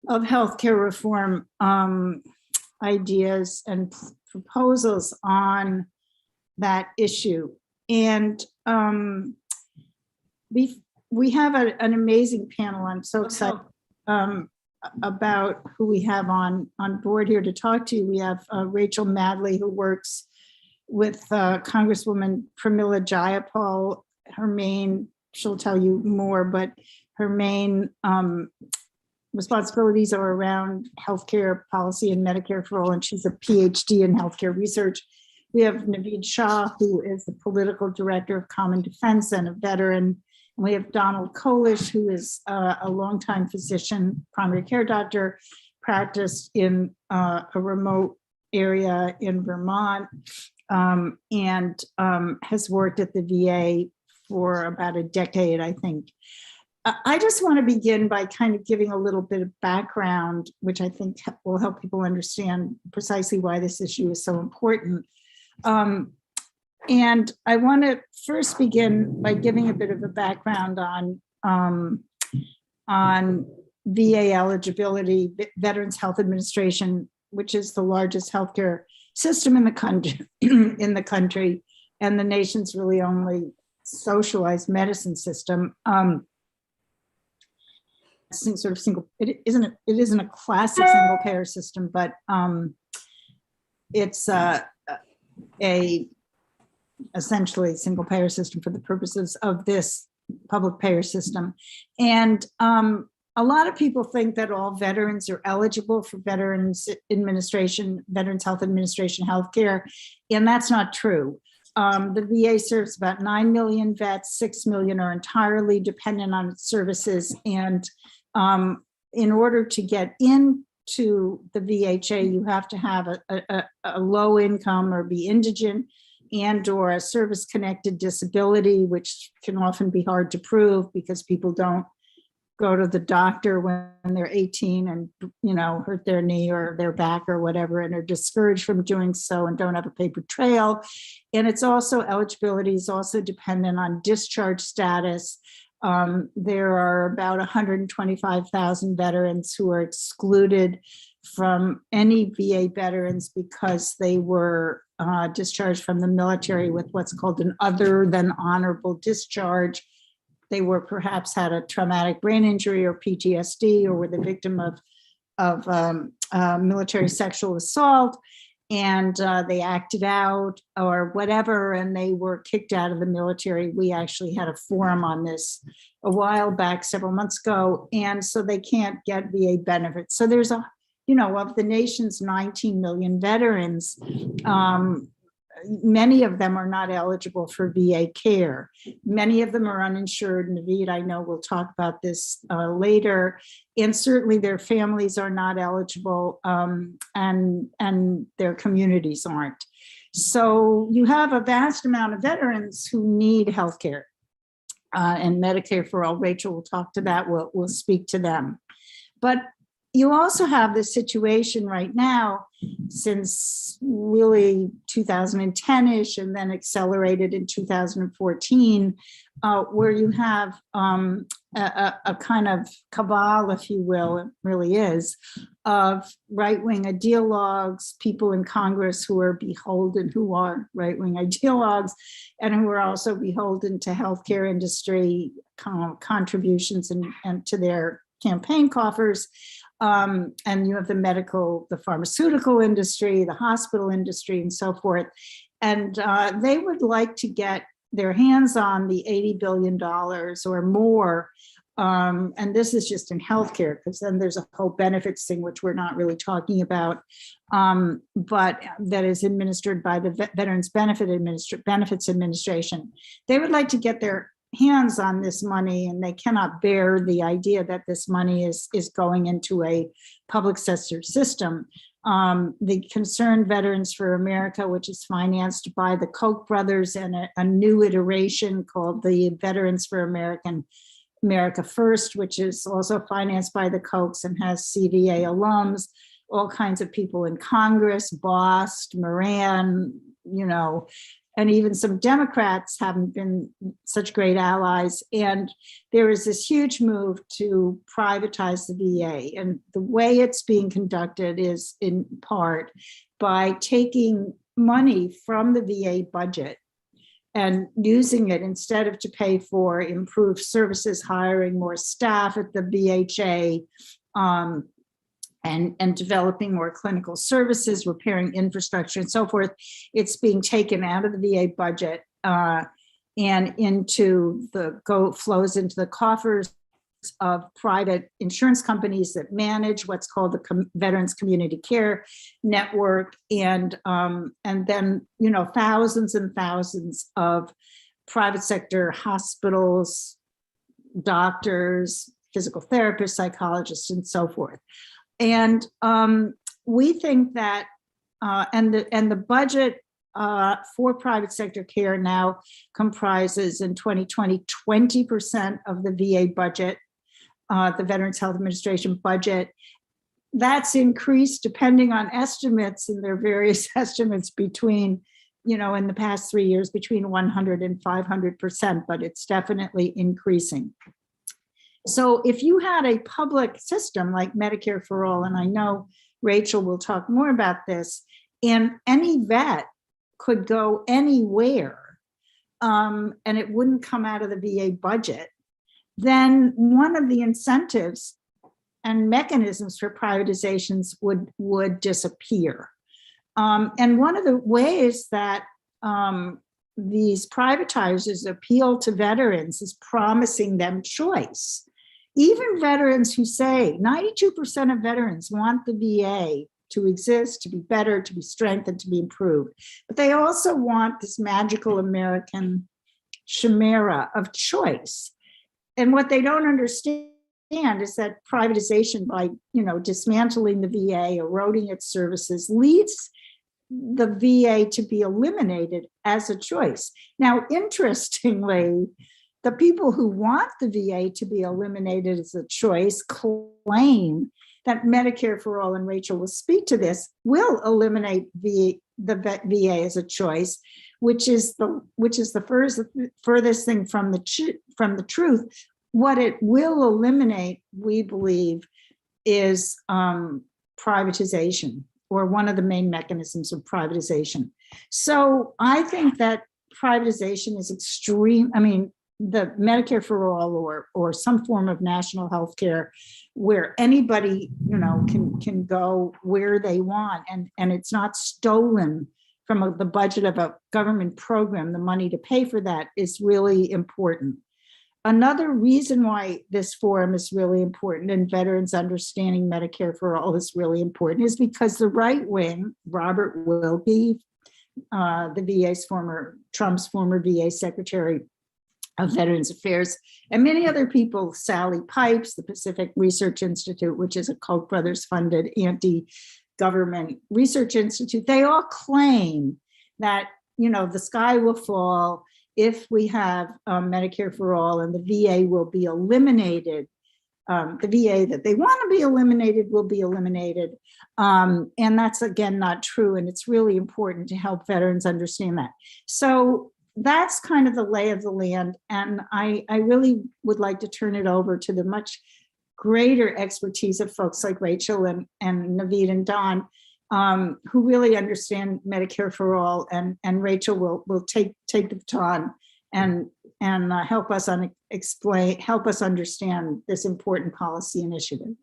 of healthcare reform ideas and proposals on that issue. And we have an amazing panel. I'm so excited about who we have on board here to talk to you. We have Rachel Madley, who works with Congresswoman Pramila Jayapal. She'll tell you more, but her main responsibilities are around healthcare policy and Medicare for all, and she's a Ph.D. in healthcare research. We have Naveed Shah, who is the political director of Common Defense and a veteran. And we have Donald Kollisch, who is a longtime physician, primary care doctor, practiced in a remote area in Vermont, and has worked at the VA for about a decade, I think. I just want to begin by kind of giving a little bit of background, which I think will help people understand precisely why this issue is so important. And I want to first begin by giving a bit of a background on VA eligibility. Veterans Health Administration, which is the largest healthcare system in the country, and the nation's really only socialized medicine system. Sort of single, it isn't a classic single payer system, but it's a essentially single payer system for the purposes of this public payer system. And a lot of people think that all veterans are eligible for Veterans Health Administration healthcare, and that's not true. The VA serves about 9 million vets, 6 million are entirely dependent on its services. And in order to get into the VHA, you have to have a low income or be indigent and or a service-connected disability, which can often be hard to prove because people don't go to the doctor when they're 18 and, hurt their knee or their back or whatever, and are discouraged from doing so and don't have a paper trail. And it's also, eligibility is also dependent on discharge status. There are about 125,000 veterans who are excluded from any VA veterans because they were discharged from the military with what's called an other than honorable discharge. They were perhaps had a traumatic brain injury or PTSD, or were the victim of military sexual assault, and they acted out or whatever, and they were kicked out of the military. We actually had a forum on this a while back, several months ago, and so they can't get VA benefits. So there's of the nation's 19 million veterans, many of them are not eligible for VA care. Many of them are uninsured. Naveed, I know, we'll talk about this later. And certainly their families are not eligible, and their communities aren't. So you have a vast amount of veterans who need healthcare, and Medicare for all. Rachel will talk to that. We'll speak to them. But you also have this situation right now, since really 2010-ish, and then accelerated in 2014, where you have a kind of cabal, if you will, it really is, of right-wing ideologues, people in Congress who are right-wing ideologues, and who are also beholden to healthcare industry contributions and to their campaign coffers. And you have the pharmaceutical industry, the hospital industry, and so forth. And they would like to get their hands on the $80 billion or more. And this is just in healthcare, because then there's a whole benefits thing, which we're not really talking about, but that is administered by the Veterans Benefits Administration. They would like to get their hands on this money, and they cannot bear the idea that this money is going into a public sector system. The Concerned Veterans for America, which is financed by the Koch brothers, and a new iteration called the Veterans for America First, which is also financed by the Kochs and has CVA alums, all kinds of people in Congress, Bost, Moran, and even some Democrats haven't been such great allies. And there is this huge move to privatize the VA. And the way it's being conducted is in part by taking money from the VA budget and using it instead of to pay for improved services, hiring more staff at the VHA, and developing more clinical services, repairing infrastructure and so forth. It's being taken out of the VA budget and flows into the coffers of private insurance companies that manage what's called the Veterans Community Care Network, and then thousands and thousands of private sector hospitals, doctors, physical therapists, psychologists, and so forth. And we think that, and the budget for private sector care now comprises in 2020, 20% of the VA budget, the Veterans Health Administration budget. That's increased depending on estimates, and there are various estimates between, in the past 3 years, between 100 and 500%, but it's definitely increasing. So if you had a public system like Medicare for All, and I know Rachel will talk more about this, and any vet could go anywhere, and it wouldn't come out of the VA budget, then one of the incentives and mechanisms for privatizations would disappear. And one of the ways that these privatizers appeal to veterans is promising them choice. Even veterans who say 92% of veterans want the VA to exist, to be better, to be strengthened, to be improved. But they also want this magical American chimera of choice. And what they don't understand is that privatization, by dismantling the VA, eroding its services, leads the VA to be eliminated as a choice. Now, interestingly, the people who want the VA to be eliminated as a choice claim that Medicare for All, and Rachel will speak to this, will eliminate the VA as a choice, which is the furthest thing from the truth. What it will eliminate, we believe, is privatization, or one of the main mechanisms of privatization. So I think that privatization is extreme. I mean, the Medicare for All, or some form of national health care where anybody can go where they want, and it's not stolen from the budget of a government program. The money to pay for that is really important. Another reason why this forum is really important, and veterans understanding Medicare for All is really important, is because the right wing, Robert Wilkie, Trump's former VA Secretary of Veterans Affairs, and many other people, Sally Pipes, the Pacific Research Institute, which is a Koch brothers funded anti-government research institute, they all claim that the sky will fall if we have Medicare for All, and the VA will be eliminated. The VA that they want to be eliminated will be eliminated. And that's, again, not true. And it's really important to help veterans understand that. So that's kind of the lay of the land. And I really would like to turn it over to the much greater expertise of folks like Rachel and Naveed and Don, who really understand Medicare for All, and Rachel will take the baton and help us understand this important policy initiative.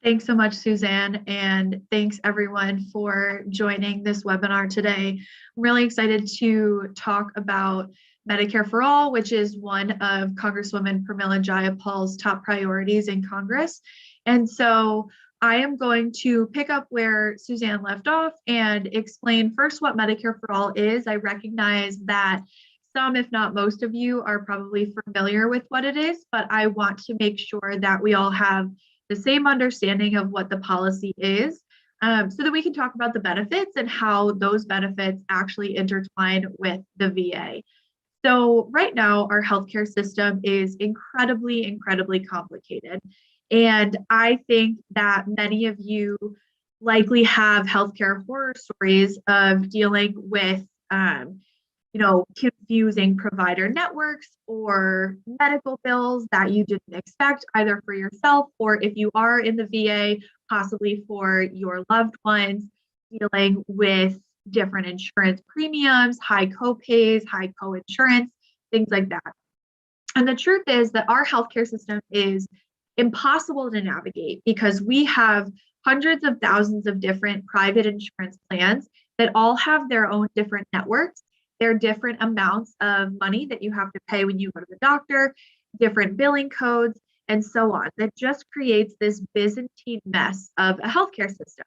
Thanks so much, Suzanne, and thanks everyone for joining this webinar today. I'm really excited to talk about Medicare for All, which is one of Congresswoman Pramila Jayapal's top priorities in Congress. And so I am going to pick up where Suzanne left off and explain first what Medicare for All is. I recognize that some, if not most of you, are probably familiar with what it is, but I want to make sure that we all have the same understanding of what the policy is, so that we can talk about the benefits and how those benefits actually intertwine with the VA. So right now, our healthcare system is incredibly complicated. And I think that many of you likely have healthcare horror stories of dealing with, confusing provider networks or medical bills that you didn't expect, either for yourself or if you are in the VA, possibly for your loved ones, dealing with different insurance premiums, high copays, high co-insurance, things like that. And the truth is that our healthcare system is impossible to navigate because we have hundreds of thousands of different private insurance plans that all have their own different networks. There are different amounts of money that you have to pay when you go to the doctor, different billing codes, and so on. That just creates this Byzantine mess of a healthcare system.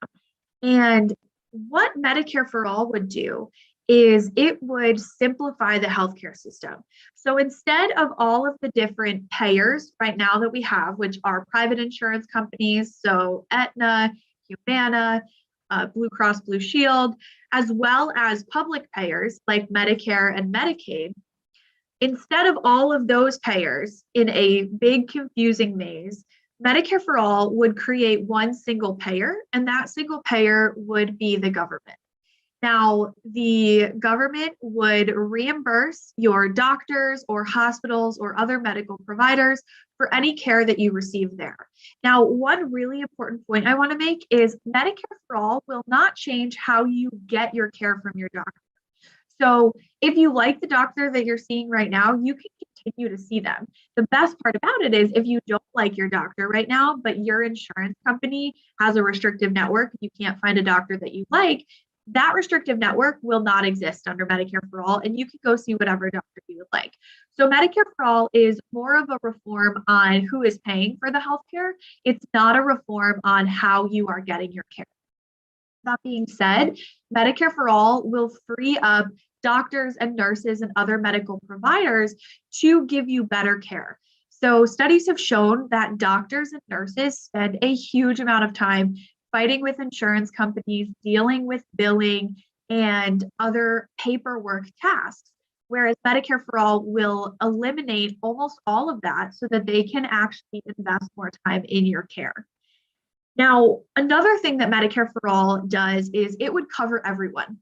And what Medicare for All would do is it would simplify the healthcare system. So instead of all of the different payers right now that we have, which are private insurance companies, so Aetna, Humana, Blue Cross Blue Shield, as well as public payers like Medicare and Medicaid, instead of all of those payers in a big confusing maze, Medicare for All would create one single payer, and that single payer would be the government. Now, the government would reimburse your doctors or hospitals or other medical providers for any care that you receive there. Now, one really important point I want to make is Medicare for All will not change how you get your care from your doctor. So if you like the doctor that you're seeing right now, you can continue to see them. The best part about it is if you don't like your doctor right now, but your insurance company has a restrictive network, you can't find a doctor that you like, that restrictive network will not exist under Medicare for All, and you can go see whatever doctor you would like. So Medicare for All is more of a reform on who is paying for the healthcare. It's not a reform on how you are getting your care. That being said, Medicare for All will free up doctors and nurses and other medical providers to give you better care. So studies have shown that doctors and nurses spend a huge amount of time fighting with insurance companies, dealing with billing and other paperwork tasks, whereas Medicare for All will eliminate almost all of that so that they can actually invest more time in your care. Now, another thing that Medicare for All does is it would cover everyone.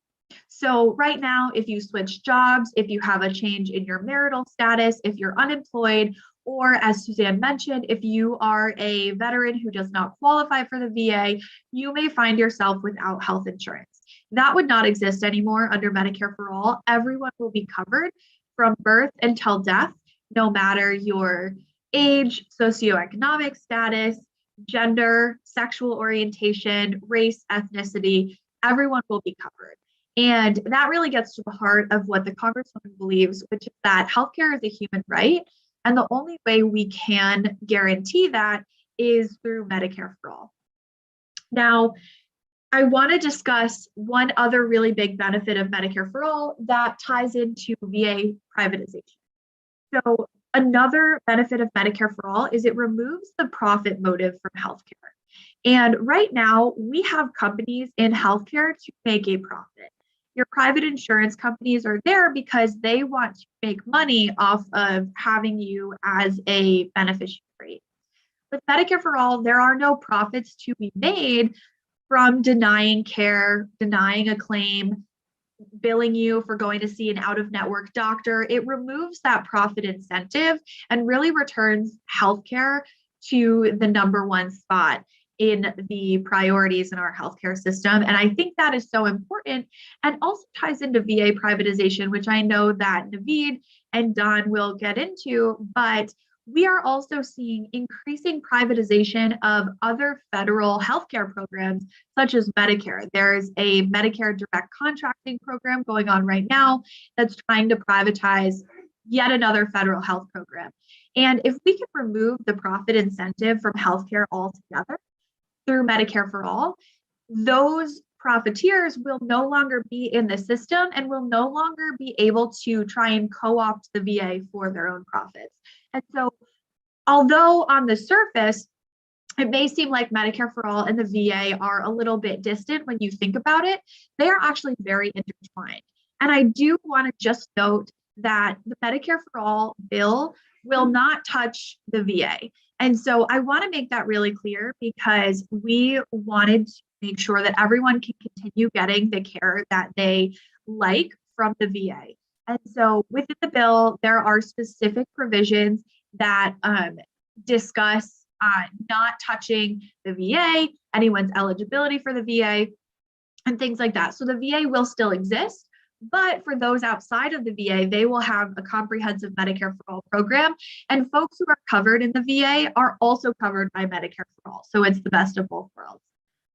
So right now, if you switch jobs, if you have a change in your marital status, if you're unemployed, or as Suzanne mentioned, if you are a veteran who does not qualify for the VA, you may find yourself without health insurance. That would not exist anymore under Medicare for All. Everyone will be covered from birth until death, no matter your age, socioeconomic status, gender, sexual orientation, race, ethnicity, everyone will be covered. And that really gets to the heart of what the Congresswoman believes, which is that healthcare is a human right. And the only way we can guarantee that is through Medicare for All. Now, I want to discuss one other really big benefit of Medicare for All that ties into VA privatization. So another benefit of Medicare for All is it removes the profit motive from healthcare. And right now, we have companies in healthcare to make a profit. Your private insurance companies are there because they want to make money off of having you as a beneficiary. With Medicare for All, there are no profits to be made from denying care, denying a claim, billing you for going to see an out-of-network doctor. It removes that profit incentive and really returns healthcare to the number one spot in the priorities in our healthcare system. And I think that is so important and also ties into VA privatization, which I know that Naveed and Don will get into, but we are also seeing increasing privatization of other federal healthcare programs, such as Medicare. There's a Medicare direct contracting program going on right now that's trying to privatize yet another federal health program. And if we can remove the profit incentive from healthcare altogether through Medicare for All, those profiteers will no longer be in the system and will no longer be able to try and co-opt the VA for their own profits. And so, although on the surface, it may seem like Medicare for All and the VA are a little bit distant when you think about it, they are actually very intertwined. And I do want to just note that the Medicare for All bill will not touch the VA. And so I want to make that really clear because we wanted to make sure that everyone can continue getting the care that they like from the VA. And so within the bill, there are specific provisions that discuss not touching the VA, anyone's eligibility for the VA, and things like that. So the VA will still exist, but for those outside of the VA, they will have a comprehensive Medicare for All program. And folks who are covered in the VA are also covered by Medicare for All. So it's the best of both worlds.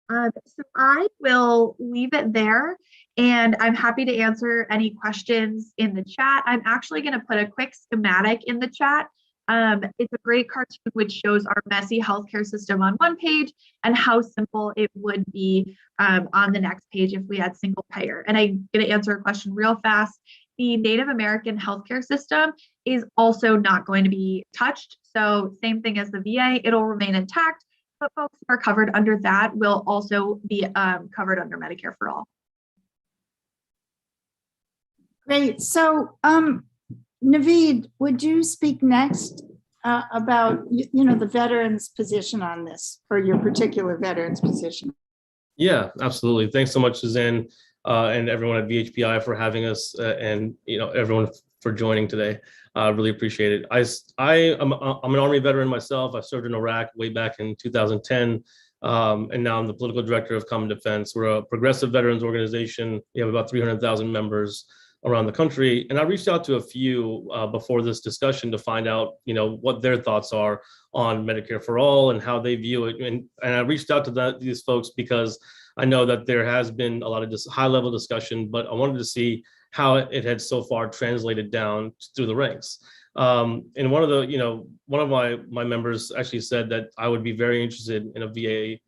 So I will leave it there, and I'm happy to answer any questions in the chat. I'm actually going to put a quick schematic in the chat. It's a great cartoon which shows our messy healthcare system on one page and how simple it would be on the next page if we had single payer. And I'm going to answer a question real fast. The Native American healthcare system is also not going to be touched. So same thing as the VA, it'll remain intact, but folks who are covered under that will also be covered under Medicare for All. Great. So, Naveed, would you speak next about, the veterans' position on this, or your particular veterans' position? Yeah, absolutely. Thanks so much, Suzanne, and everyone at VHPI for having us, and everyone for joining today. I really appreciate it. I'm an Army veteran myself. I served in Iraq way back in 2010, and now I'm the political director of Common Defense. We're a progressive veterans organization. We have about 300,000 members around the country. And I reached out to a few before this discussion to find out, what their thoughts are on Medicare for All and how they view it. And I reached out to these folks because I know that there has been a lot of this high level discussion, but I wanted to see how it had so far translated down through the ranks. And one of my members actually said that I would be very interested in a VA,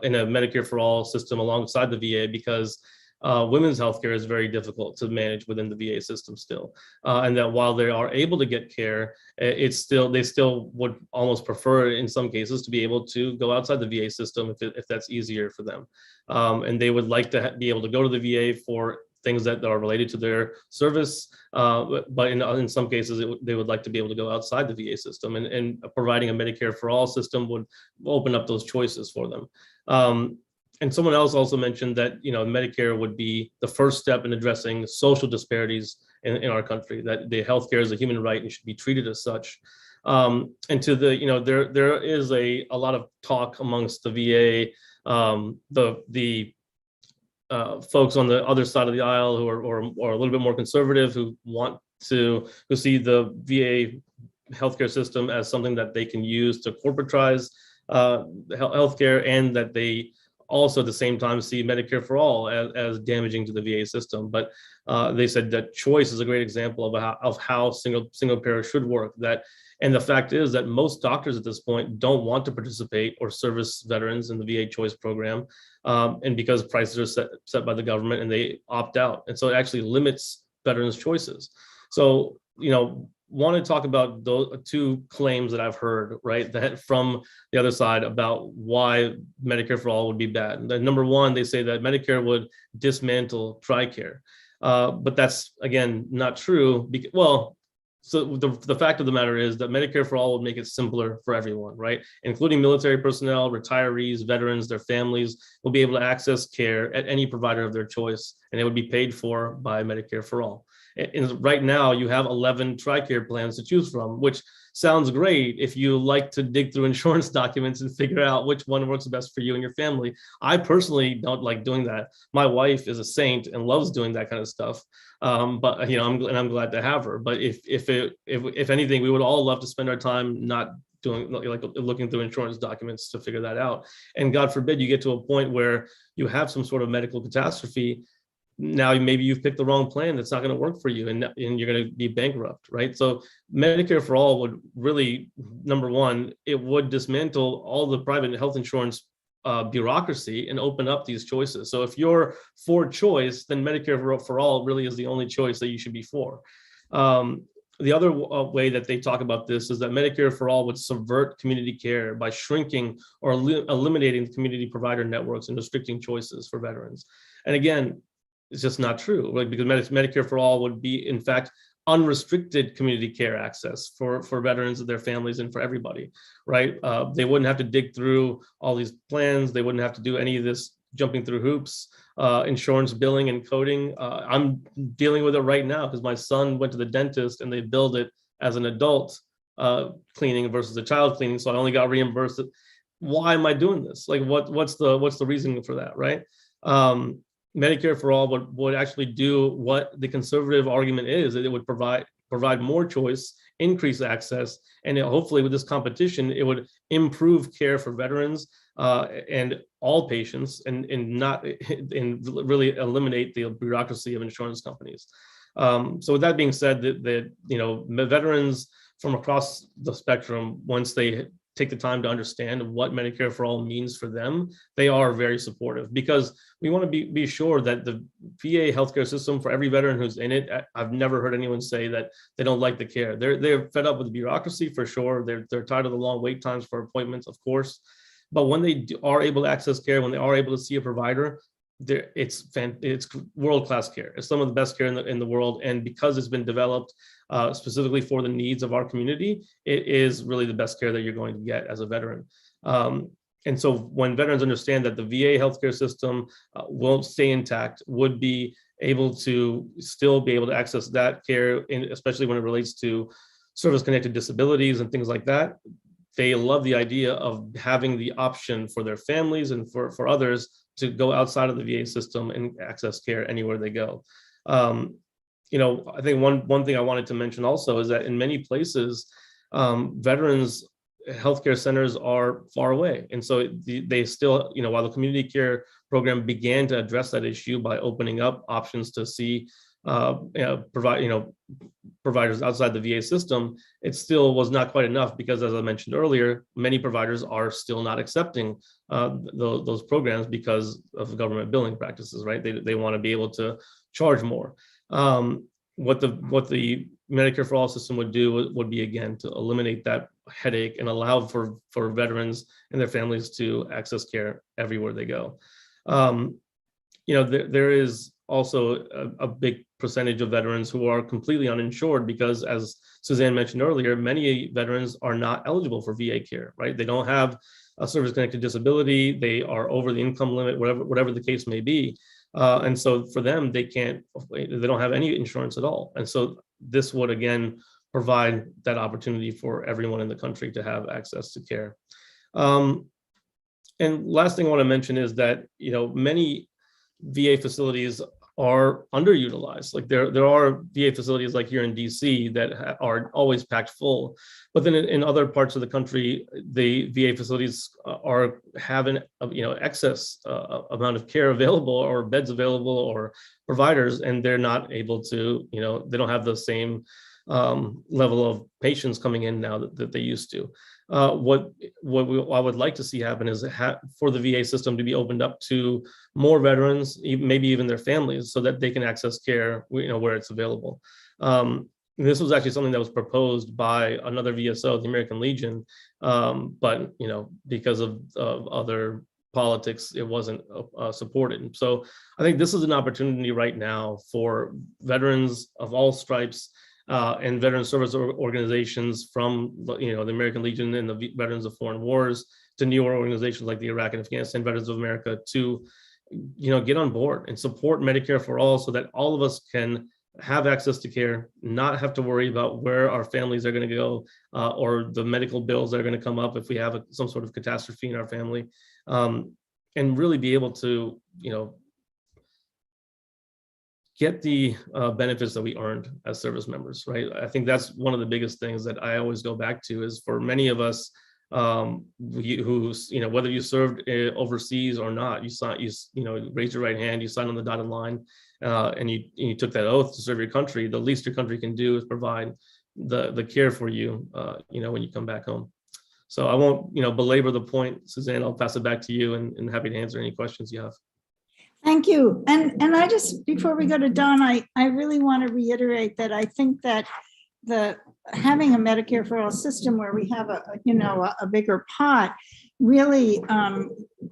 in a Medicare for All system alongside the VA, because women's healthcare is very difficult to manage within the VA system still, and that while they are able to get care, they still would almost prefer in some cases to be able to go outside the VA system if that's easier for them, and they would like to be able to go to the VA for things that are related to their service, but in some cases they would like to be able to go outside the VA system, and providing a Medicare for All system would open up those choices for them. And someone else also mentioned that Medicare would be the first step in addressing social disparities in our country, that the healthcare is a human right and should be treated as such. And to the there is a lot of talk amongst the VA, the folks on the other side of the aisle who are a little bit more conservative, who see the VA healthcare system as something that they can use to corporatize healthcare, and that they also at the same time see Medicare for All as damaging to the VA system. But they said that choice is a great example of how single payer should work. And the fact is that most doctors at this point don't want to participate or service veterans in the VA choice program, and because prices are set by the government, and they opt out. And so it actually limits veterans' choices. So, want to talk about those two claims that I've heard, right, that from the other side about why Medicare for All would be bad. And number one, they say that Medicare would dismantle TRICARE, but that's again not true. So the fact of the matter is that Medicare for All would make it simpler for everyone, right, including military personnel, retirees, veterans, their families will be able to access care at any provider of their choice, and it would be paid for by Medicare for All. And right now, you have 11 TRICARE plans to choose from, which sounds great if you like to dig through insurance documents and figure out which one works best for you and your family. I personally don't like doing that. My wife is a saint and loves doing that kind of stuff. But I'm glad to have her. But if anything, we would all love to spend our time not doing, like, looking through insurance documents to figure that out. And God forbid you get to a point where you have some sort of medical catastrophe. Now maybe you've picked the wrong plan that's not going to work for you, and you're going to be bankrupt, right? So Medicare for All would really, number one, it would dismantle all the private health insurance bureaucracy and open up these choices. So if you're for choice, then Medicare for All really is the only choice that you should be for. The other way that they talk about this is that Medicare for All would subvert community care by shrinking or eliminating the community provider networks and restricting choices for veterans. And again, it's just not true, right? Because Medicare for All would be, in fact, unrestricted community care access for veterans and their families and for everybody, right? They wouldn't have to dig through all these plans. They wouldn't have to do any of this jumping through hoops, insurance billing and coding. I'm dealing with it right now because my son went to the dentist and they billed it as an adult cleaning versus a child cleaning. So I only got reimbursed. Why am I doing this? Like, what's the reason for that, right? Medicare for all would actually do what the conservative argument is, that it would provide more choice, increase access, and hopefully with this competition, it would improve care for veterans and all patients, and really eliminate the bureaucracy of insurance companies. So with that being said, that veterans from across the spectrum, once they take the time to understand what Medicare for all means for them, they are very supportive, because we want to be sure that the VA healthcare system, for every veteran who's in it, I've never heard anyone say that they don't like the care. They're fed up with the bureaucracy for sure. They're tired of the long wait times for appointments, of course. But when they are able to access care, when they are able to see a provider, it's world-class care. It's some of the best care in the world, and because it's been developed specifically for the needs of our community, it is really the best care that you're going to get as a veteran. And so when veterans understand that the VA healthcare system will stay intact, would be able to still be able to access that care, especially when it relates to service-connected disabilities and things like that, they love the idea of having the option for their families and for others to go outside of the VA system and access care anywhere they go. I think one thing I wanted to mention also is that in many places, veterans healthcare centers are far away. And so they still, while the community care program began to address that issue by opening up options to see providers outside the VA system, it still was not quite enough, because as I mentioned earlier, many providers are still not accepting those programs because of government billing practices, right? They want to be able to charge more. What the Medicare for All system would do would be, again, to eliminate that headache and allow for veterans and their families to access care everywhere they go. There is also a big percentage of veterans who are completely uninsured, because, as Suzanne mentioned earlier, many veterans are not eligible for VA care, right? They don't have a service-connected disability. They are over the income limit, whatever the case may be. And so for them, they don't have any insurance at all. And so this would, again, provide that opportunity for everyone in the country to have access to care. And last thing I want to mention is that, many VA facilities are underutilized. Like there are VA facilities like here in DC that are always packed full, but then in other parts of the country, the VA facilities are having excess amount of care available, or beds available, or providers, and they're not able to, they don't have the same level of patients coming in now that they used to. What I would like to see happen is for the VA system to be opened up to more veterans, maybe even their families, so that they can access care, where it's available. This was actually something that was proposed by another VSO, the American Legion, but because of other politics, it wasn't supported. And so I think this is an opportunity right now for veterans of all stripes and veteran service organizations, from the American Legion and the Veterans of Foreign Wars to newer organizations like the Iraq and Afghanistan Veterans of America, to get on board and support Medicare for all, so that all of us can have access to care, not have to worry about where our families are going to go or the medical bills that are going to come up if we have some sort of catastrophe in our family, and really be able to get the benefits that we earned as service members, right? I think that's one of the biggest things that I always go back to, is for many of us who, whether you served overseas or not, you raised your right hand, you signed on the dotted line, and you took that oath to serve your country. The least your country can do is provide the care for you, when you come back home. So I won't, belabor the point, Suzanne. I'll pass it back to you, and happy to answer any questions you have. Thank you. And I just, before we go to Don, I really want to reiterate that I think that having a Medicare for all system where we have a bigger pot really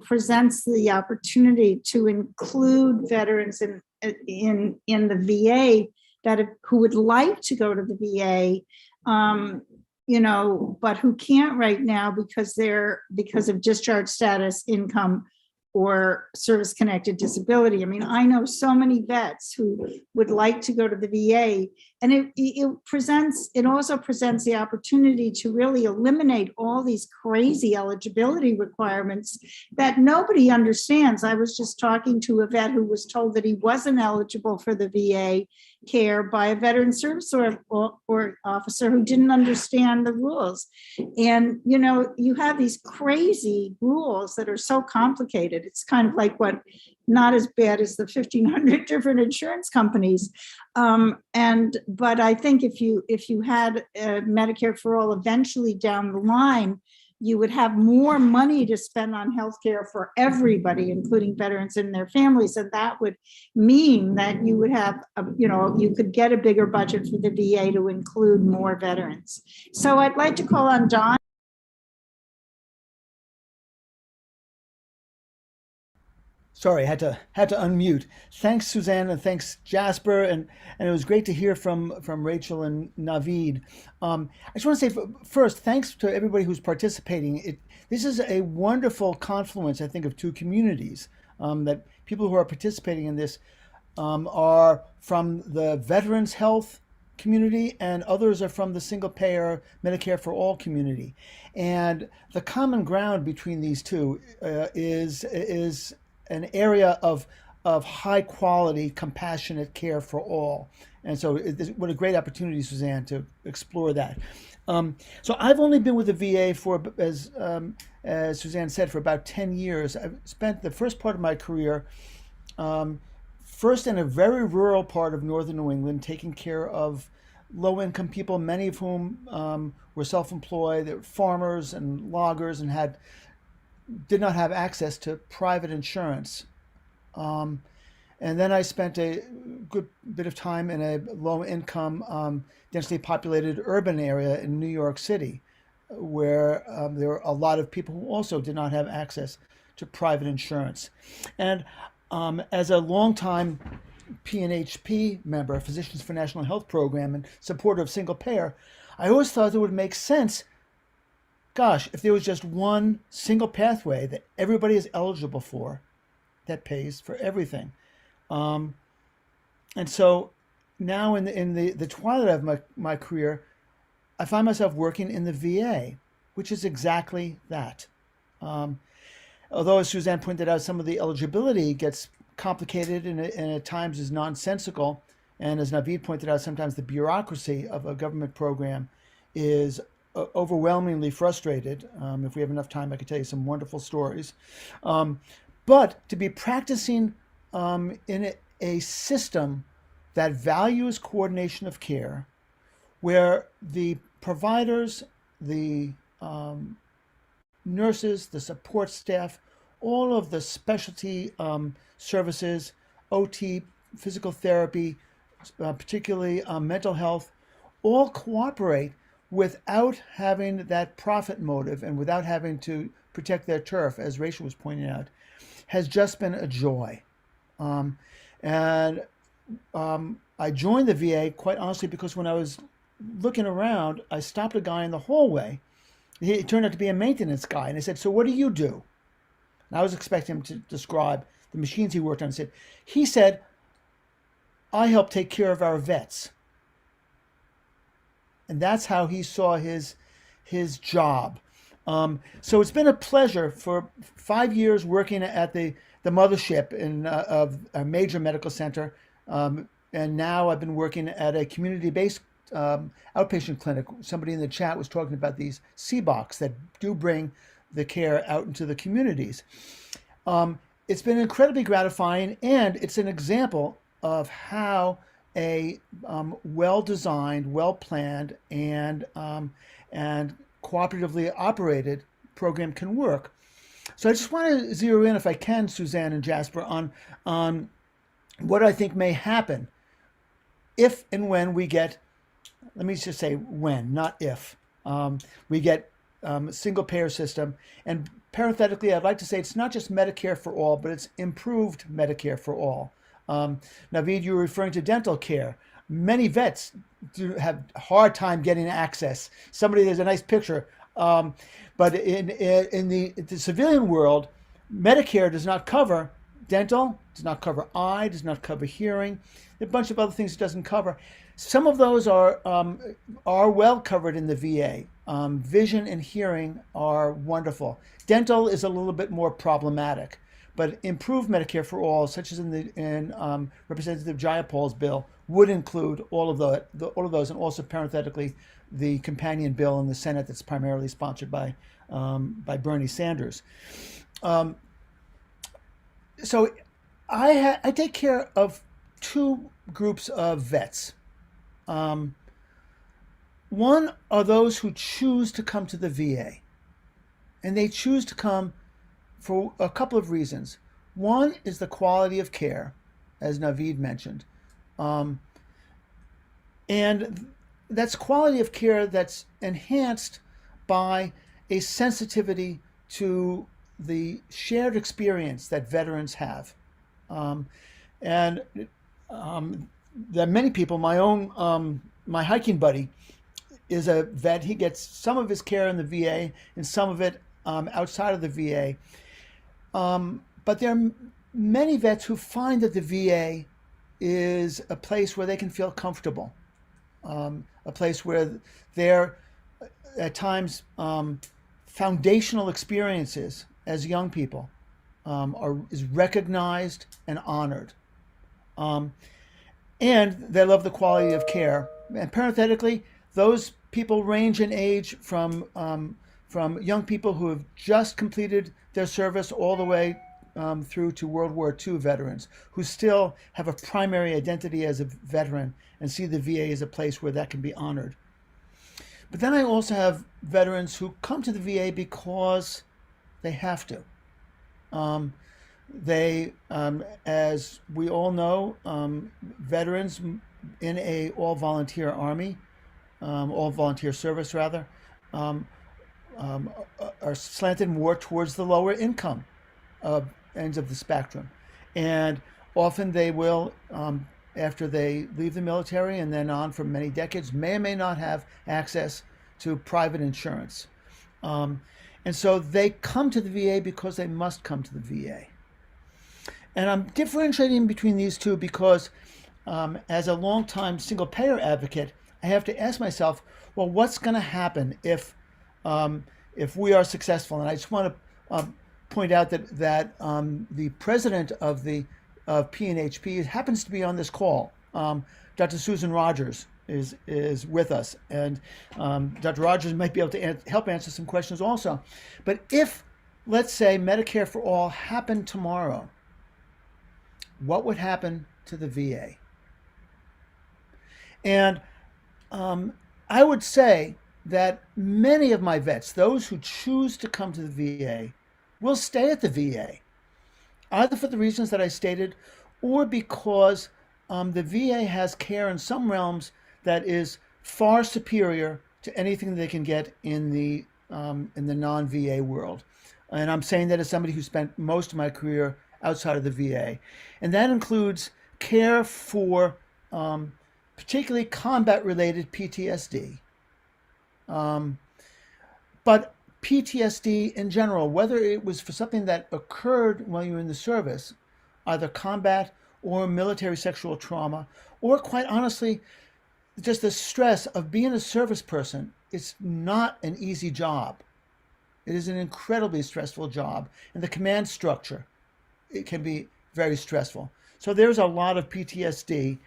presents the opportunity to include veterans in the VA who would like to go to the VA, but who can't right now because of discharge status, income, or service-connected disability. I mean, I know so many vets who would like to go to the VA, and it also presents the opportunity to really eliminate all these crazy eligibility requirements that nobody understands. I was just talking to a vet who was told that he wasn't eligible for the VA care by a veteran service or officer who didn't understand the rules. And, you have these crazy rules that are so complicated. It's kind of like not as bad as the 1,500 different insurance companies. But I think if you had Medicare for all eventually down the line, you would have more money to spend on healthcare for everybody, including veterans and their families. And that would mean that you would have, you could get a bigger budget for the VA to include more veterans. So I'd like to call on Don. Sorry, I had to unmute. Thanks, Suzanne, and thanks, Jasper, and it was great to hear from Rachel and Naveed. I just want to say first, thanks to everybody who's participating. This is a wonderful confluence, I think, of two communities. That people who are participating in this are from the veterans health community, and others are from the single payer Medicare for all community. And the common ground between these two is an area of high quality, compassionate care for all. And so what a great opportunity, Suzanne, to explore that. So I've only been with the VA for, as Suzanne said, for about 10 years. I've spent the first part of my career first in a very rural part of northern New England, taking care of low-income people, many of whom were self-employed. They were farmers and loggers and did not have access to private insurance. And then I spent a good bit of time in a low-income, densely populated urban area in New York City, where there were a lot of people who also did not have access to private insurance. And as a longtime PNHP member, Physicians for National Health Program, and supporter of single payer, I always thought it would make sense, gosh, if there was just one single pathway that everybody is eligible for that pays for everything. And so now in the twilight of my career, I find myself working in the VA, which is exactly that. Although, as Suzanne pointed out, some of the eligibility gets complicated and at times is nonsensical. And as Naveed pointed out, sometimes the bureaucracy of a government program is overwhelmingly frustrated. If we have enough time, I could tell you some wonderful stories. But to be practicing in a system that values coordination of care, where the providers, the nurses, the support staff, all of the specialty services, OT, physical therapy, particularly mental health, all cooperate without having that profit motive and without having to protect their turf, as Rachel was pointing out, has just been a joy. I joined the VA, quite honestly, because when I was looking around, I stopped a guy in the hallway. He turned out to be a maintenance guy, and I said, "So what do you do?" And I was expecting him to describe the machines he worked on. He said, "I help take care of our vets." And that's how he saw his job. So it's been a pleasure for 5 years working at the mothership of a major medical center. And now I've been working at a community-based outpatient clinic. Somebody in the chat was talking about these CBOCs that do bring the care out into the communities. It's been incredibly gratifying, and it's an example of how a well-designed, well-planned, and cooperatively operated program can work. So I just want to zero in, if I can, Suzanne and Jasper, on what I think may happen if and when we get, let me just say when, not if, we get a single payer system. And parenthetically, I'd like to say it's not just Medicare for all, but it's improved Medicare for all. Naveed, you were referring to dental care. Many vets do have a hard time getting access. There's a nice picture. But in the civilian world, Medicare does not cover dental, does not cover eye, does not cover hearing, a bunch of other things it doesn't cover. Some of those are well covered in the VA. Vision and hearing are wonderful. Dental is a little bit more problematic, but improved Medicare for all, such as in Representative Jayapal's bill, would include all of those, and also parenthetically the companion bill in the Senate that's primarily sponsored by Bernie Sanders. So I take care of two groups of vets. One are those who choose to come to the VA, and they choose to come for a couple of reasons. One is the quality of care, as Naveed mentioned, and that's quality of care that's enhanced by a sensitivity to the shared experience that veterans have. And there are many people, my hiking buddy is a vet. He gets some of his care in the VA and some of it outside of the VA. But there are many vets who find that the VA is a place where they can feel comfortable, a place where their, at times, foundational experiences as young people is recognized and honored. And they love the quality of care. And parenthetically, those people range in age from young people who have just completed their service all the way through to World War II veterans who still have a primary identity as a veteran and see the VA as a place where that can be honored. But then I also have veterans who come to the VA because they have to. As we all know, veterans in a all-volunteer army, all-volunteer service rather, are slanted more towards the lower income ends of the spectrum. And often they will, after they leave the military and then on for many decades, may or may not have access to private insurance. And so they come to the VA because they must come to the VA. And I'm differentiating between these two because as a longtime single payer advocate, I have to ask myself, well, what's going to happen if we are successful? And I just want to point out that the president of PNHP happens to be on this call. Dr. Susan Rogers is with us, and Dr. Rogers might be able to help answer some questions also. But if, let's say, Medicare for all happened tomorrow, what would happen to the VA? And I would say that many of my vets, those who choose to come to the VA, will stay at the VA, either for the reasons that I stated or because the VA has care in some realms that is far superior to anything they can get in the non-VA world. And I'm saying that as somebody who spent most of my career outside of the VA. And that includes care for particularly combat-related PTSD. But PTSD in general, whether it was for something that occurred while you were in the service, either combat or military sexual trauma, or quite honestly, just the stress of being a service person, it's not an easy job. It is an incredibly stressful job. And the command structure, it can be very stressful. So there's a lot of PTSD.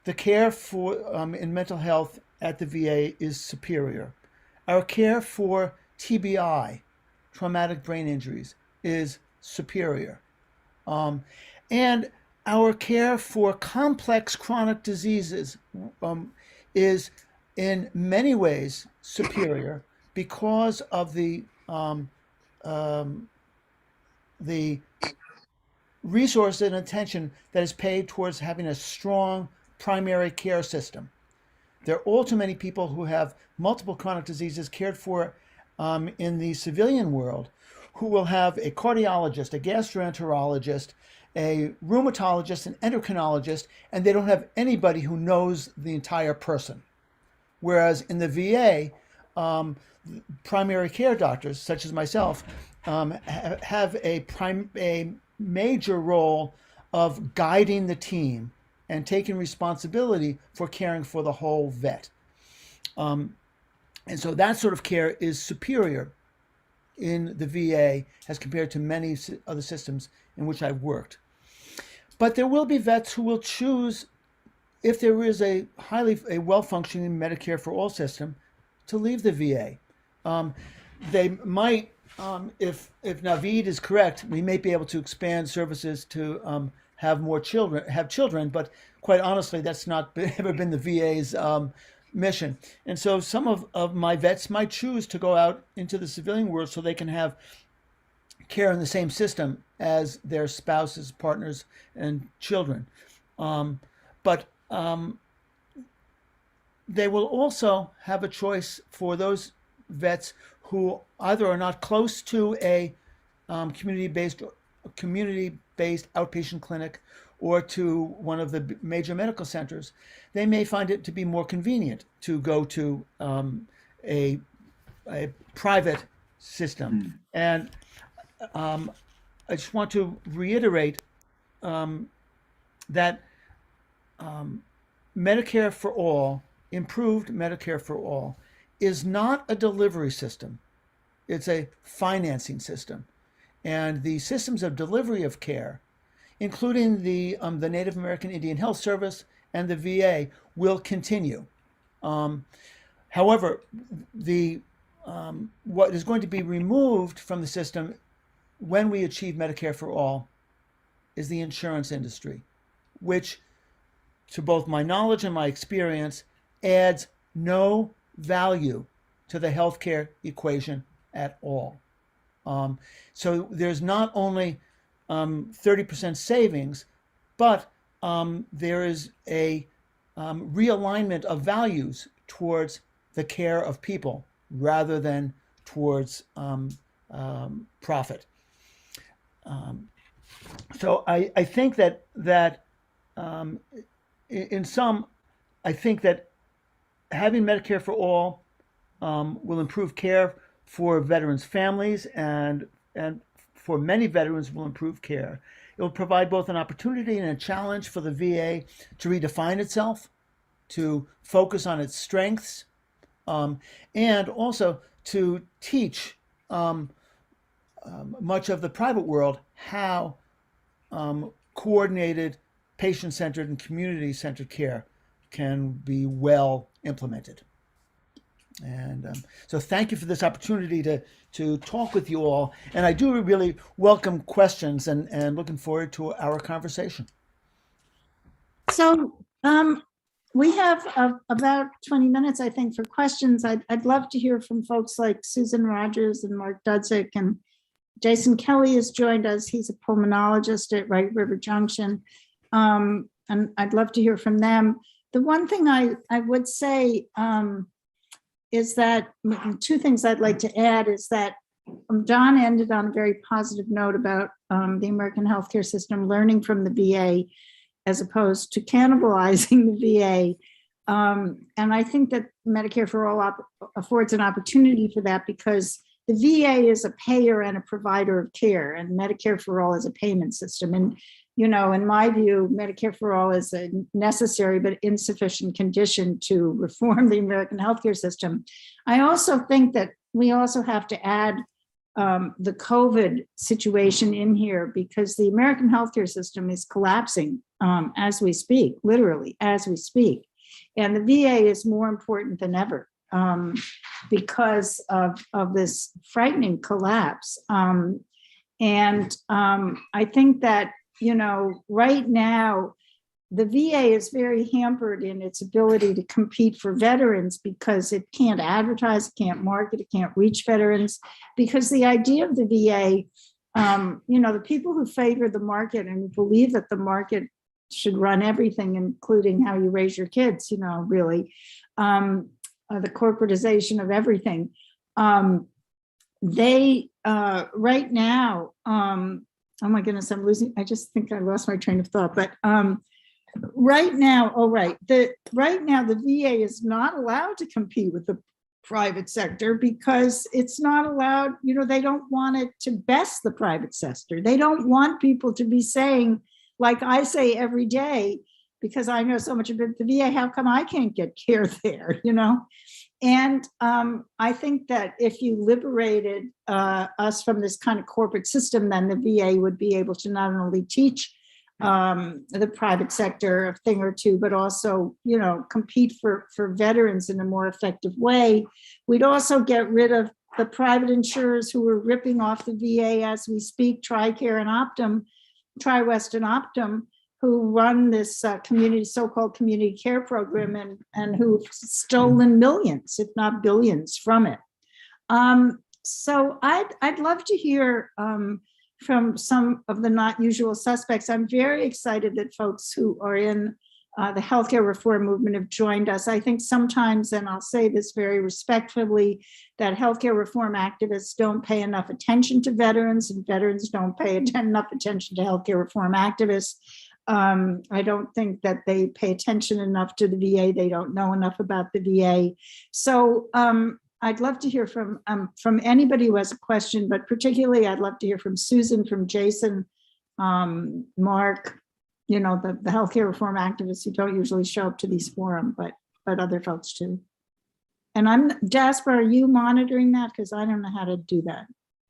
The care for in mental health at the VA is superior. Our care for TBI, traumatic brain injuries, is superior. And our care for complex chronic diseases is in many ways superior because of the resource and attention that is paid towards having a strong primary care system. There are all too many people who have multiple chronic diseases cared for in the civilian world who will have a cardiologist, a gastroenterologist, a rheumatologist, an endocrinologist, and they don't have anybody who knows the entire person. Whereas in the VA, primary care doctors, such as myself, have a major role of guiding the team and taking responsibility for caring for the whole vet. And so that sort of care is superior in the VA as compared to many other systems in which I've worked. But there will be vets who will choose, if there is a well-functioning Medicare for all system, to leave the VA. They might, if Naveed is correct, we may be able to expand services to have children, but quite honestly, that's not ever been the VA's mission. And so some of my vets might choose to go out into the civilian world so they can have care in the same system as their spouses, partners, and children. But they will also have a choice for those vets who either are not close to a community-based outpatient clinic or to one of the major medical centers. They may find it to be more convenient to go to a private system. And I just want to reiterate that Medicare for All, improved Medicare for All, is not a delivery system. It's a financing system. And the systems of delivery of care, including the Native American Indian Health Service and the VA, will continue. However, what is going to be removed from the system when we achieve Medicare for All is the insurance industry, which, to both my knowledge and my experience, adds no value to the healthcare equation at all. So there's not only 30% savings, but there is a realignment of values towards the care of people rather than towards profit. So I think that in sum, I think that having Medicare for All will improve care for veterans' families, and for many veterans will improve care. It will provide both an opportunity and a challenge for the VA to redefine itself, to focus on its strengths, and also to teach much of the private world how coordinated, patient-centered, and community-centered care can be well implemented. And so thank you for this opportunity to talk with you all. And I do really welcome questions and looking forward to our conversation. So we have about 20 minutes, I think, for questions. I'd love to hear from folks like Susan Rogers and Mark Dudzik, and Jason Kelly has joined us. He's a pulmonologist at Wright River Junction. And I'd love to hear from them. The one thing I would say is that, two things I'd like to add is that John ended on a very positive note about the American healthcare system learning from the VA as opposed to cannibalizing the VA. And I think that Medicare for All affords an opportunity for that, because the VA is a payer and a provider of care, and Medicare for All is a payment system. And, you know, in my view, Medicare for All is a necessary but insufficient condition to reform the American healthcare system. I also think that we also have to add the COVID situation in here, because the American healthcare system is collapsing as we speak, literally as we speak. And the VA is more important than ever because of this frightening collapse. And I think that, you know, right now, the VA is very hampered in its ability to compete for veterans because it can't advertise, it can't market, it can't reach veterans, because the idea of the VA, you know, the people who favor the market and believe that the market should run everything, including how you raise your kids, you know, really, the corporatization of everything. They, right now, oh my goodness, I just think I lost my train of thought, but right now, right now the VA is not allowed to compete with the private sector because it's not allowed, they don't want it to best the private sector. They don't want people to be saying, like I say every day, because I know so much about the VA, how come I can't get care there, And I think that if you liberated us from this kind of corporate system, then the VA would be able to not only teach the private sector a thing or two, but also, compete for veterans in a more effective way. We'd also get rid of the private insurers who are ripping off the VA as we speak, TRICARE and Optum, TriWest and Optum, who run this so-called community care program and who've stolen millions, if not billions, from it. So I'd love to hear from some of the not usual suspects. I'm very excited that folks who are in the healthcare reform movement have joined us. I think sometimes, and I'll say this very respectfully, that healthcare reform activists don't pay enough attention to veterans, and veterans don't pay enough attention to healthcare reform activists. I don't think that they pay attention enough to the VA. They don't know enough about the VA. So I'd love to hear from anybody who has a question, but particularly I'd love to hear from Susan, from Jason, Mark, the healthcare reform activists who don't usually show up to these forums, but other folks too. And Jasper, are you monitoring that? Because I don't know how to do that.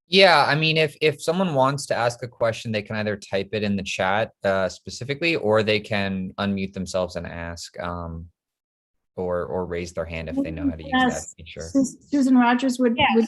Yeah, I mean, if someone wants to ask a question, they can either type it in the chat specifically, or they can unmute themselves and ask, or raise their hand if they know how to use that feature. Susan Rogers would. Yes,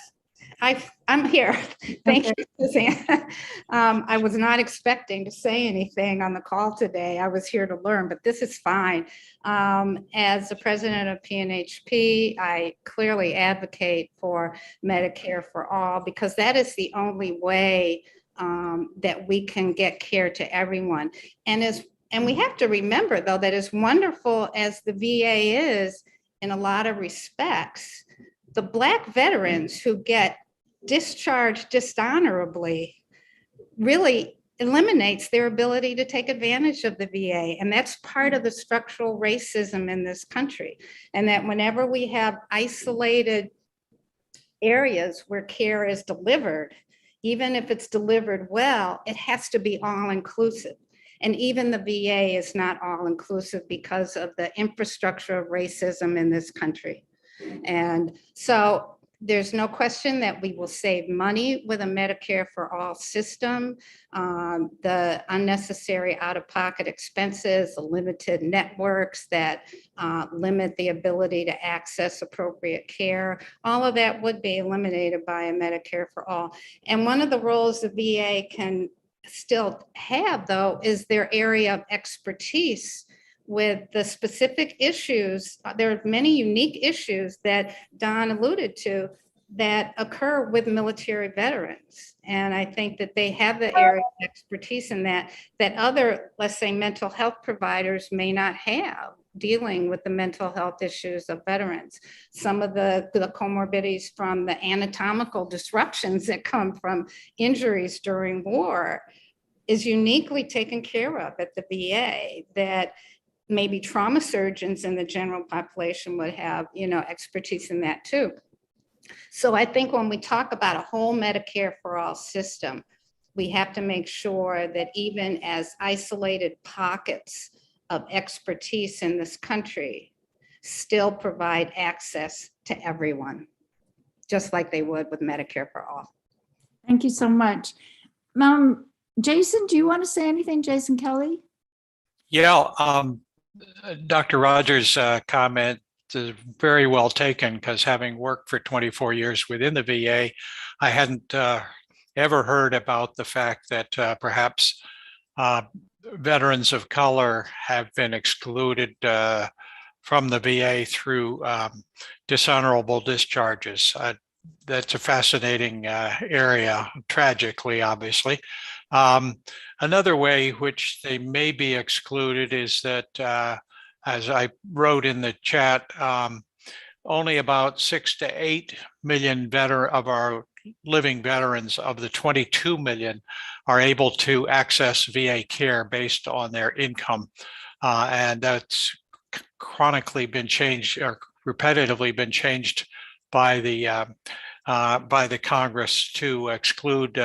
I'm here. Thank you, Suzanne. I was not expecting to say anything on the call today. I was here to learn, but this is fine. As the president of PNHP, I clearly advocate for Medicare for all, because that is the only way that we can get care to everyone. And we have to remember, though, that as wonderful as the VA is in a lot of respects, the Black veterans who get discharged dishonorably really eliminates their ability to take advantage of the VA. And that's part of the structural racism in this country. And that whenever we have isolated areas where care is delivered, even if it's delivered well, it has to be all inclusive. And even the VA is not all inclusive because of the infrastructure of racism in this country. And so there's no question that we will save money with a Medicare for all system. The unnecessary out-of-pocket expenses, the limited networks that limit the ability to access appropriate care, all of that would be eliminated by a Medicare for all. And one of the roles the VA can still have, though, is their area of expertise with the specific issues. There are many unique issues that Don alluded to that occur with military veterans. And I think that they have the area of expertise in that other, let's say, mental health providers may not have, dealing with the mental health issues of veterans. Some of the comorbidities from the anatomical disruptions that come from injuries during war is uniquely taken care of at the VA, that maybe trauma surgeons in the general population would have, expertise in that too. So I think when we talk about a whole Medicare for all system, we have to make sure that even as isolated pockets of expertise in this country still provide access to everyone, just like they would with Medicare for all. Thank you so much. Jason, do you want to say anything, Jason Kelly? Yeah, Dr. Rogers' comment is very well taken, because having worked for 24 years within the VA, I hadn't ever heard about the fact that perhaps veterans of color have been excluded from the VA through dishonorable discharges. That's a fascinating area, tragically, obviously. Another way which they may be excluded is that, as I wrote in the chat, only about 6 to 8 million of our living veterans of the 22 million are able to access VA care based on their income. And that's chronically been changed, or repetitively been changed by the Congress to exclude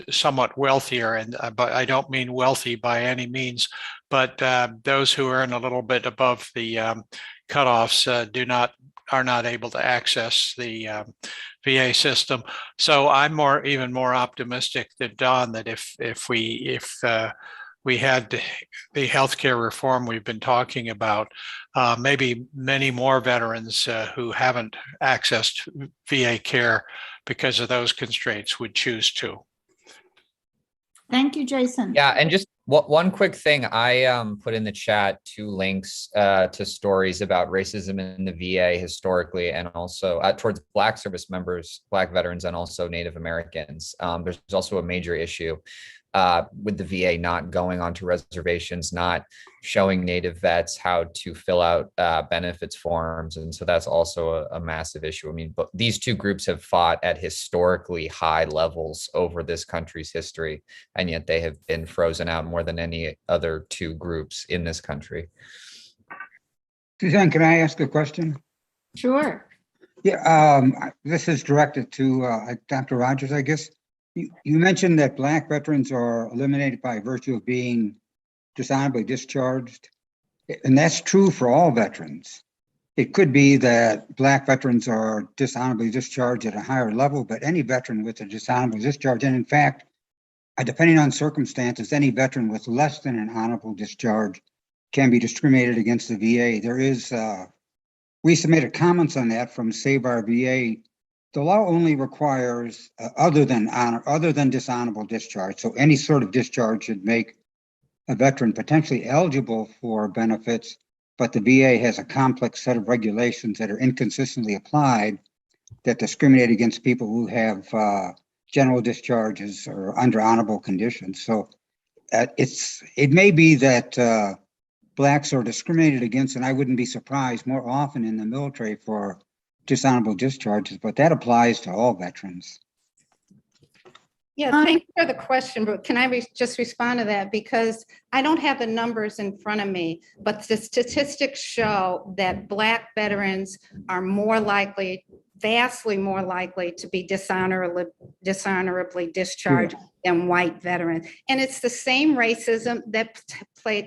somewhat wealthier, and but I don't mean wealthy by any means, but those who earn a little bit above the cutoffs are not able to access the VA system. So I'm even more optimistic than Don that if we had the healthcare reform we've been talking about, maybe many more veterans who haven't accessed VA care because of those constraints would choose to. Thank you, Jason. Yeah, and just one quick thing, I put in the chat 2 links to stories about racism in the VA historically, and also towards Black service members, Black veterans, and also Native Americans. There's also a major issue with the VA not going onto reservations, not showing Native vets how to fill out benefits forms. And so that's also a massive issue. I mean, but these 2 groups have fought at historically high levels over this country's history, and yet they have been frozen out more than any other 2 groups in this country. Suzanne, can I ask a question? Sure. Yeah, this is directed to Dr. Rogers, I guess. You mentioned that Black veterans are eliminated by virtue of being dishonorably discharged, and that's true for all veterans. It could be that Black veterans are dishonorably discharged at a higher level, but any veteran with a dishonorable discharge, and in fact, depending on circumstances, any veteran with less than an honorable discharge can be discriminated against the VA. There is, we submitted comments on that from Save Our VA. The law only requires other than dishonorable discharge. So any sort of discharge should make a veteran potentially eligible for benefits, but the VA has a complex set of regulations that are inconsistently applied that discriminate against people who have general discharges or under honorable conditions. So it may be that Blacks are discriminated against, and I wouldn't be surprised more often in the military for dishonorable discharges, but that applies to all veterans. Yeah, thank you for the question, but can I just respond to that? Because I don't have the numbers in front of me, but the statistics show that Black veterans are more likely, vastly more likely to be dishonorably discharged than white veterans. And it's the same racism that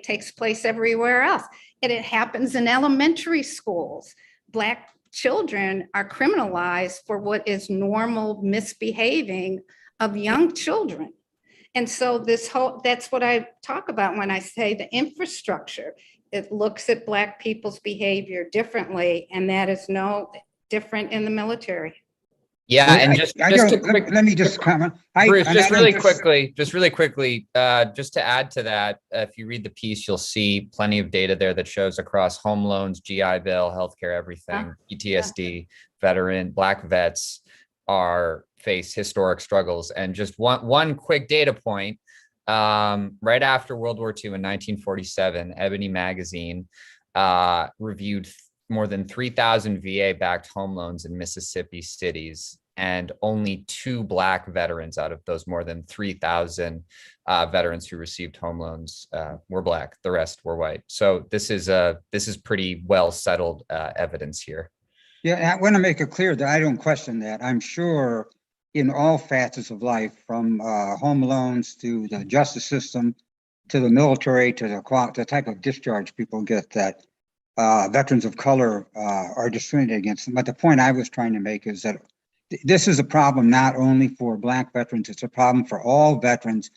takes place everywhere else. And it happens in elementary schools. Black children are criminalized for what is normal misbehaving of young children. And so that's what I talk about when I say the infrastructure. It looks at Black people's behavior differently, and that is no different in the military. Yeah, and let me just comment. Bruce, just really quickly, just to add to that, if you read the piece, you'll see plenty of data there that shows across home loans, GI Bill, healthcare, everything, PTSD, veteran, Black vets face historic struggles. And just one quick data point, right after World War II in 1947, Ebony magazine reviewed more than 3,000 VA-backed home loans in Mississippi cities, and only 2 Black veterans out of those more than 3,000 veterans who received home loans were Black. The rest were white. So this is pretty well settled evidence here. Yeah, I want to make it clear that I don't question that. I'm sure in all facets of life, from home loans to the justice system, to the military, to the type of discharge people get, that veterans of color are discriminated against them. But the point I was trying to make is that this is a problem not only for Black veterans, it's a problem for all veterans.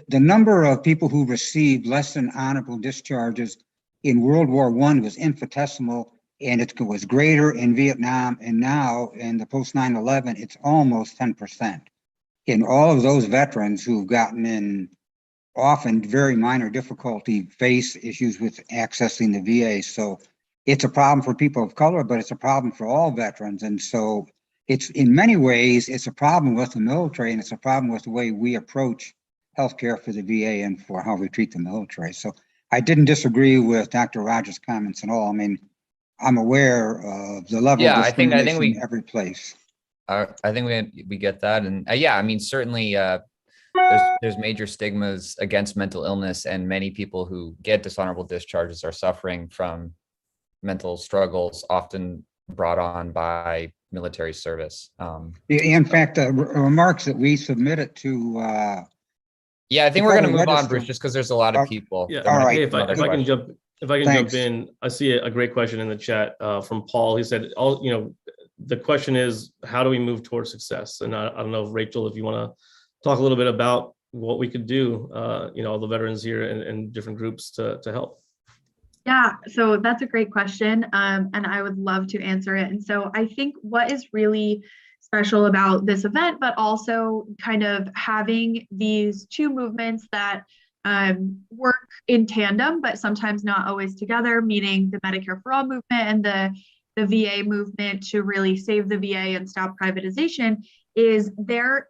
The number of people who received less than honorable discharges in World War I was infinitesimal, and it was greater in Vietnam, and now in the post 9/11, it's almost 10%. And all of those veterans who've gotten in often very minor difficulty face issues with accessing the VA. So it's a problem for people of color, but it's a problem for all veterans. And so it's, in many ways, it's a problem with the military, and it's a problem with the way we approach healthcare for the VA and for how we treat the military. So I didn't disagree with Dr. Rogers' comments at all. I mean, I'm aware of the level of discrimination in every place. I think we get that. And yeah, I mean, certainly there's major stigmas against mental illness, and many people who get dishonorable discharges are suffering from mental struggles, often brought on by military service. In fact, remarks that we submitted to, Yeah, I think we're going to Federal move on, Register. Bruce, just because there's a lot of people. Yeah. that might All right. Hey, be if I, another if I can question. jump Thanks. in, I see a great question in the chat from Paul. He said, the question is, how do we move towards success? And I don't know, if Rachel, if you want to talk a little bit about what we could do, all the veterans here and different groups to help. Yeah, so that's a great question, and I would love to answer it. And so I think what is really special about this event, but also kind of having these two movements that work in tandem, but sometimes not always together, meaning the Medicare for All movement and the VA movement to really save the VA and stop privatization, is there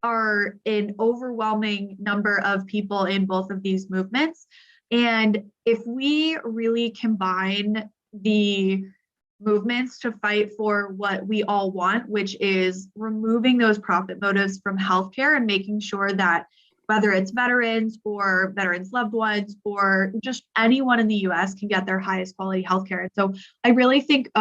are an overwhelming number of people in both of these movements. And if we really combine the movements to fight for what we all want, which is removing those profit motives from healthcare and making sure that whether it's veterans or veterans' loved ones or just anyone in the US can get their highest quality healthcare. And so I really think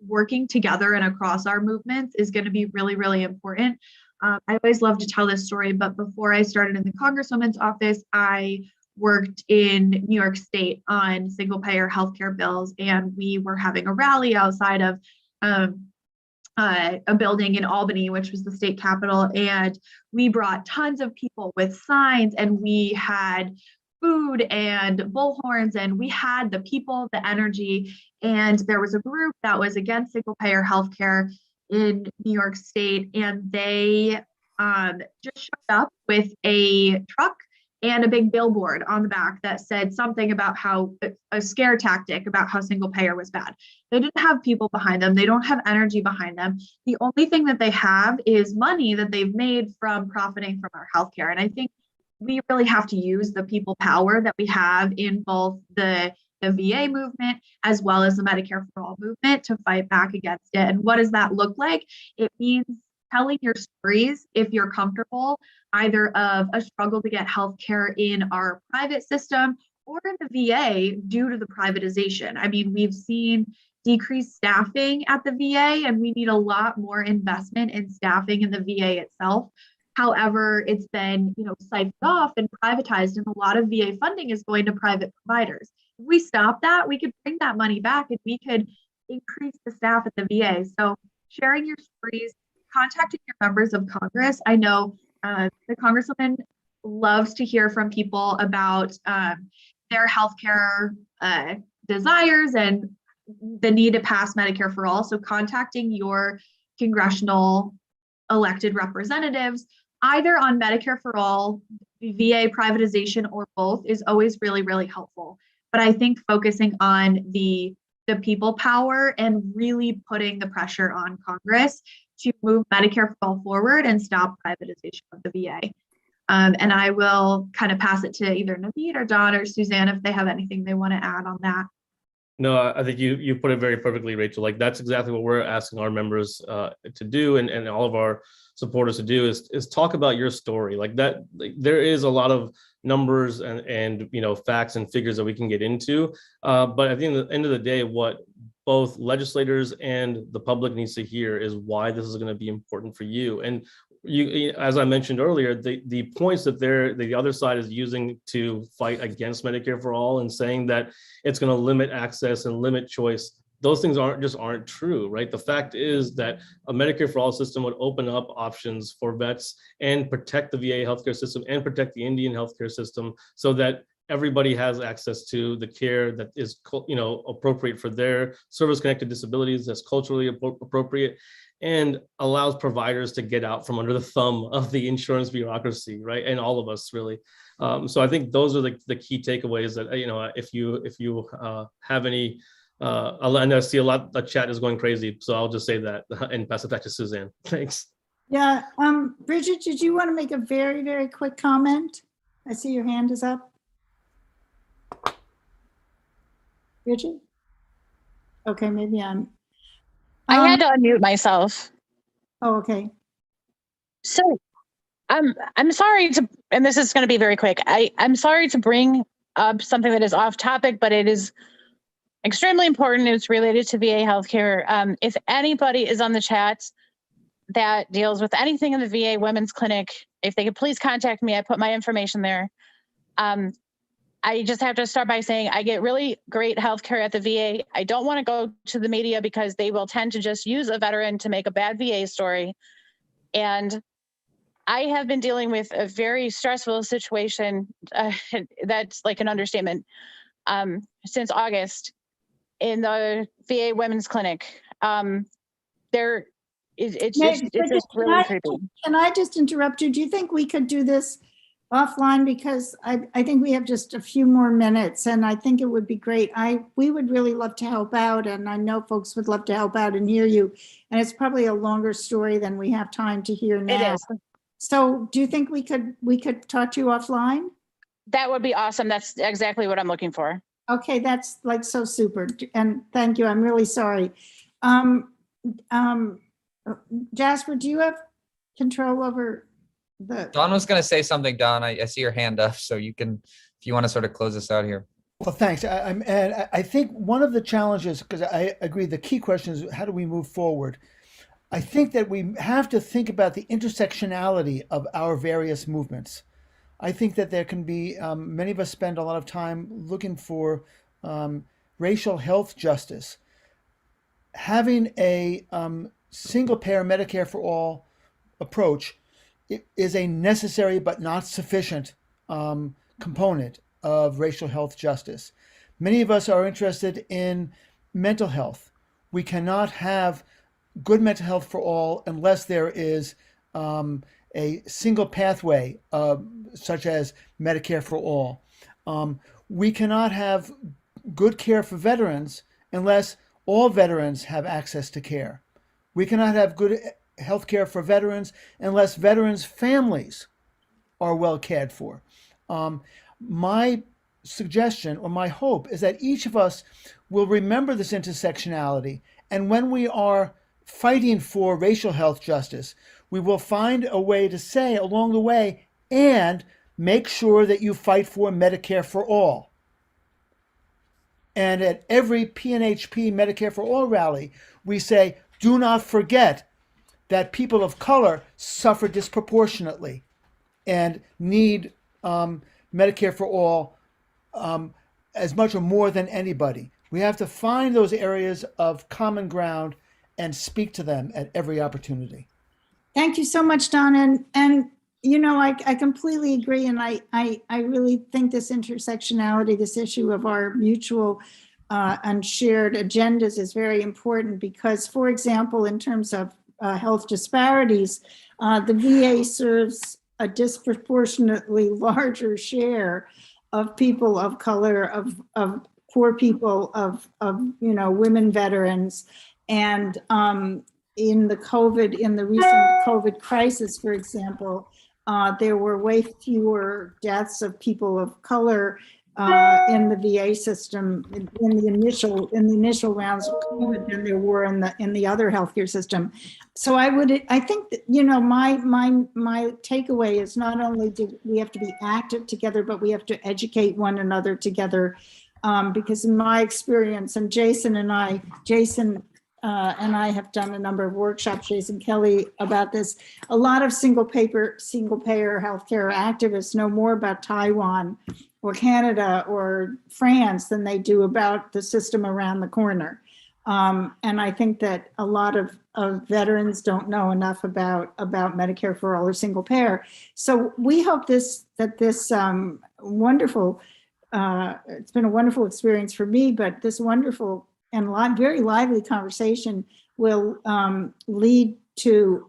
working together and across our movements is going to be really, really important. I always love to tell this story, but before I started in the Congresswoman's office, I worked in New York State on single payer healthcare bills, and we were having a rally outside of a building in Albany, which was the state capital, and we brought tons of people with signs, and we had food and bullhorns, and we had the people, the energy, and there was a group that was against single payer healthcare in New York State, and they just showed up with a truck and a big billboard on the back that said something about how a scare tactic about how single payer was bad. They didn't have people behind them. They don't have energy behind them. The only thing that they have is money that they've made from profiting from our healthcare. And I think we really have to use the people power that we have in both the VA movement as well as the Medicare for All movement to fight back against it. And what does that look like? It means telling your stories if you're comfortable, either of a struggle to get healthcare in our private system or in the VA due to the privatization. I mean, we've seen decreased staffing at the VA, and we need a lot more investment in staffing in the VA itself. However, it's been, siphoned off and privatized, and a lot of VA funding is going to private providers. If we stop that, we could bring that money back and we could increase the staff at the VA. So sharing your stories, contacting your members of Congress. I know the Congresswoman loves to hear from people about their healthcare desires and the need to pass Medicare for All. So contacting your congressional elected representatives, either on Medicare for All, VA privatization, or both, is always really, really helpful. But I think focusing on the people power and really putting the pressure on Congress to move Medicare for All forward and stop privatization of the VA. And I will kind of pass it to either Naveed or Don or Suzanne if they have anything they want to add on that. No, I think you put it very perfectly, Rachel. Like, that's exactly what we're asking our members to do, and all of our supporters to do is talk about your story. Like that, there is a lot of numbers and facts and figures that we can get into. But at the end of the day, what both legislators and the public needs to hear is why this is going to be important for you. And you, as I mentioned earlier, the points that the other side is using to fight against Medicare for All and saying that it's going to limit access and limit choice, those things aren't true, right? The fact is that a Medicare for All system would open up options for vets and protect the VA healthcare system and protect the Indian healthcare system so that everybody has access to the care that is, appropriate for their service-connected disabilities, that's culturally appropriate, and allows providers to get out from under the thumb of the insurance bureaucracy, right? And all of us, really. So I think those are the key takeaways that, if you have any, and I see a lot, the chat is going crazy, so I'll just say that and pass it back to Suzanne. Thanks. Yeah, Bridget, did you want to make a very, very quick comment? I see your hand is up. Bridget? Okay, maybe I'm. I had to unmute myself. Oh, okay. So I'm sorry to, and this is going to be very quick. I'm sorry to bring up something that is off topic, but it is extremely important. It's related to VA healthcare. If anybody is on the chat that deals with anything in the VA Women's Clinic, if they could please contact me, I put my information there. I just have to start by saying I get really great healthcare at the VA. I don't want to go to the media because they will tend to just use a veteran to make a bad VA story. And I have been dealing with a very stressful situation, that's like an understatement, since August in the VA Women's Clinic. It's just really creepy. Can I just interrupt you? Do you think we could do this offline? Because I think we have just a few more minutes, and I think it would be great. We would really love to help out, and I know folks would love to help out and hear you. And it's probably a longer story than we have time to hear now. It is. So do you think we could talk to you offline? That would be awesome. That's exactly what I'm looking for. Okay, that's like so super. And thank you. I'm really sorry. Jasper, do you have control over the? Don was going to say something. Don, I see your hand up, so you can, if you want to sort of close this out here. Well, thanks. I think one of the challenges, because I agree, the key question is how do we move forward? I think that we have to think about the intersectionality of our various movements. I think that there can be, many of us spend a lot of time looking for racial health justice. Having a single payer Medicare for all approach is a necessary but not sufficient component of racial health justice. Many of us are interested in mental health. We cannot have good mental health for all unless there is a single pathway, such as Medicare for all. We cannot have good care for veterans unless all veterans have access to care. We cannot have good health care for veterans unless veterans' families are well cared for. My suggestion or my hope is that each of us will remember this intersectionality, and when we are fighting for racial health justice, we will find a way to say along the way, and make sure that you fight for Medicare for all. And at every PNHP Medicare for All rally, we say, do not forget that people of color suffer disproportionately and need Medicare for all as much or more than anybody. We have to find those areas of common ground and speak to them at every opportunity. Thank you so much, Don. And you know, I completely agree. And I really think this intersectionality, this issue of our mutual and shared agendas is very important because, for example, in terms of health disparities, the VA serves a disproportionately larger share of people of color, of poor people, of women veterans. And in the recent COVID crisis, for example, there were way fewer deaths of people of color in the VA system in the initial rounds of COVID than there were in the other healthcare system. So I think that, my takeaway is not only do we have to be active together, but we have to educate one another together. Because in my experience, and Jason and I have done a number of workshops, Jason Kelly, about this. A lot of single payer healthcare activists know more about Taiwan or Canada or France than they do about the system around the corner. And I think that a lot of veterans don't know enough about Medicare for all or single payer. So we hope that this wonderful, it's been a wonderful experience for me, but this wonderful and very lively conversation will lead to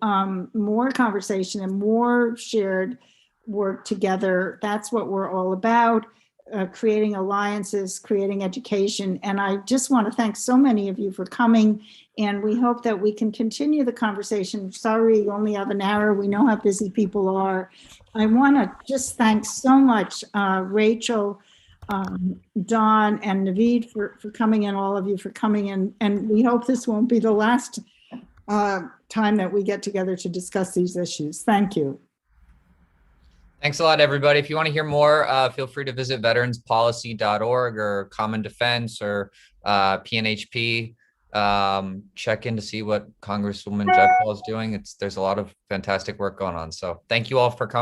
more conversation and more shared work together. That's what we're all about, creating alliances, creating education. And I just want to thank so many of you for coming. And we hope that we can continue the conversation. Sorry, we only have an hour. We know how busy people are. I want to just thank so much Rachel, Don, and Naveed for coming in, all of you for coming in. And we hope this won't be the last time that we get together to discuss these issues. Thank you. Thanks a lot, everybody. If you want to hear more, feel free to visit veteranspolicy.org or Common Defense or PNHP. Check in to see what Congresswoman Jayapal is doing. There's a lot of fantastic work going on. So thank you all for coming.